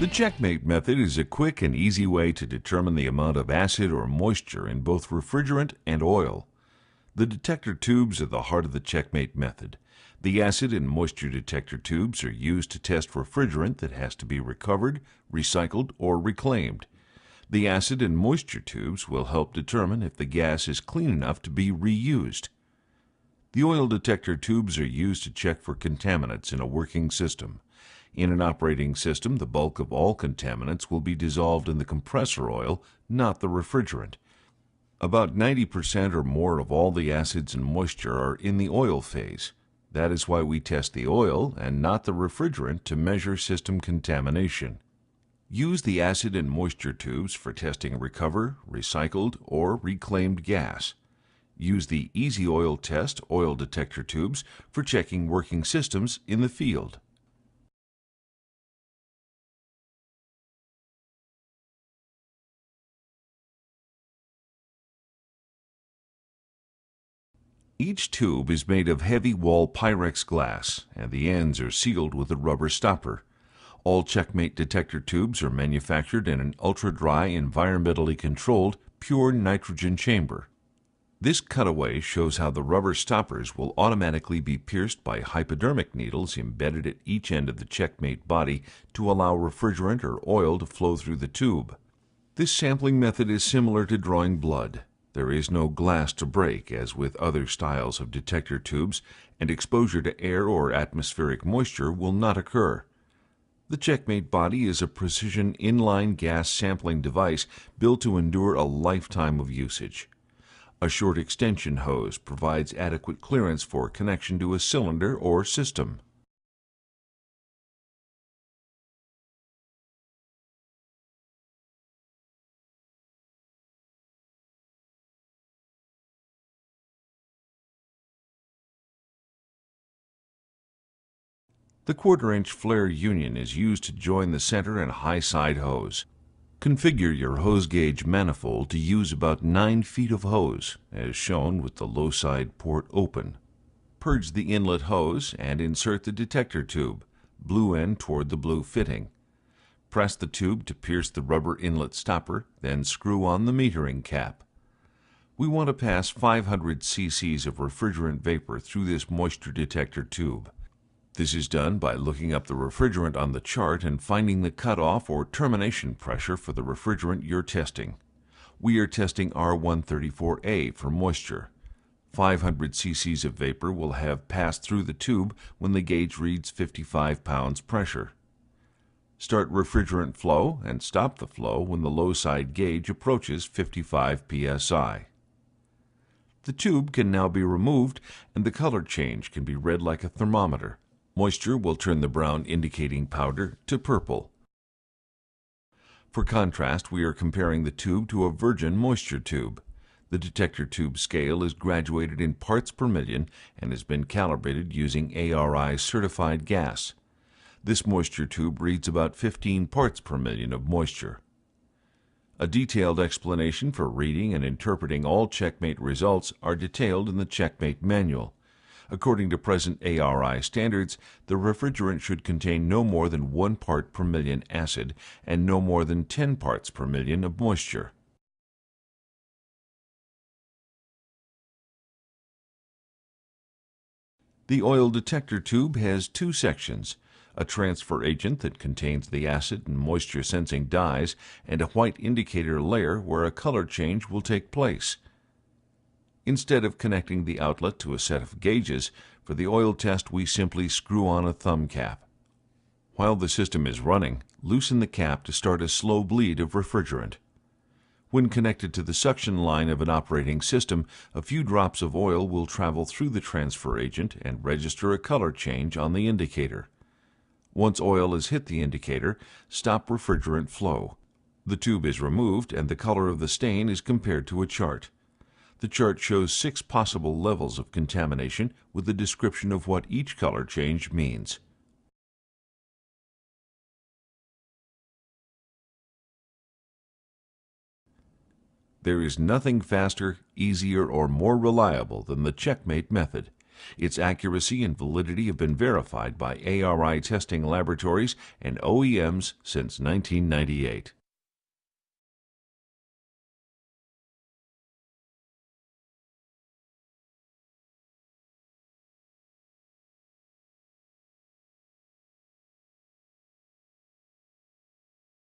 Checkmate method is a quick and easy way to determine the amount of acid or moisture in both refrigerant and oil. The detector tubes are the heart of the Checkmate method. The acid and moisture detector tubes are used to test refrigerant that has to be recovered, recycled, or reclaimed. The acid and moisture tubes will help determine if the gas is clean enough to be reused. The oil detector tubes are used to check for contaminants in a working system. In an operating system, the bulk of all contaminants will be dissolved in the compressor oil, not the refrigerant. About 90% or more of all the acids and moisture are in the oil phase. That is why we test the oil and not the refrigerant to measure system contamination. Use the acid and moisture tubes for testing recovered, recycled, or reclaimed gas. Use the Easy Oil Test oil detector tubes for checking working systems in the field. Each tube is made of heavy wall Pyrex glass, and the ends are sealed with a rubber stopper. All Checkmate detector tubes are manufactured in an ultra-dry, environmentally controlled, pure nitrogen chamber. This cutaway shows how the rubber stoppers will automatically be pierced by hypodermic needles embedded at each end of the Checkmate body to allow refrigerant or oil to flow through the tube. This sampling method is similar to drawing blood. There is no glass to break, as with other styles of detector tubes, and exposure to air or atmospheric moisture will not occur. The Checkmate body is a precision inline gas sampling device built to endure a lifetime of usage. A short extension hose provides adequate clearance for connection to a cylinder or system. The quarter-inch flare union is used to join the center and high side hose. Configure your hose gauge manifold to use about 9 feet of hose, as shown with the low side port open. Purge the inlet hose and insert the detector tube, blue end toward the blue fitting. Press the tube to pierce the rubber inlet stopper, then screw on the metering cap. We want to pass 500 cc's of refrigerant vapor through this moisture detector tube. This is done by looking up the refrigerant on the chart and finding the cutoff or termination pressure for the refrigerant you're testing. We are testing R134A for moisture. 500 cc's of vapor will have passed through the tube when the gauge reads 55 pounds pressure. Start refrigerant flow and stop the flow when the low side gauge approaches 55 psi. The tube can now be removed and the color change can be read like a thermometer. Moisture will turn the brown indicating powder to purple. For contrast, we are comparing the tube to a virgin moisture tube. The detector tube scale is graduated in parts per million and has been calibrated using ARI certified gas. This moisture tube reads about 15 parts per million of moisture. A detailed explanation for reading and interpreting all Checkmate results are detailed in the Checkmate manual. According to present ARI standards, the refrigerant should contain no more than 1 part per million acid and no more than 10 parts per million of moisture. The oil detector tube has 2 sections, a transfer agent that contains the acid and moisture sensing dyes and a white indicator layer where a color change will take place. Instead of connecting the outlet to a set of gauges, for the oil test we simply screw on a thumb cap. While the system is running, loosen the cap to start a slow bleed of refrigerant. When connected to the suction line of an operating system, a few drops of oil will travel through the transfer agent and register a color change on the indicator. Once oil has hit the indicator, stop refrigerant flow. The tube is removed and the color of the stain is compared to a chart. The chart shows 6 possible levels of contamination with a description of what each color change means. There is nothing faster, easier, or more reliable than the Checkmate method. Its accuracy and validity have been verified by ARI testing laboratories and OEMs since 1998.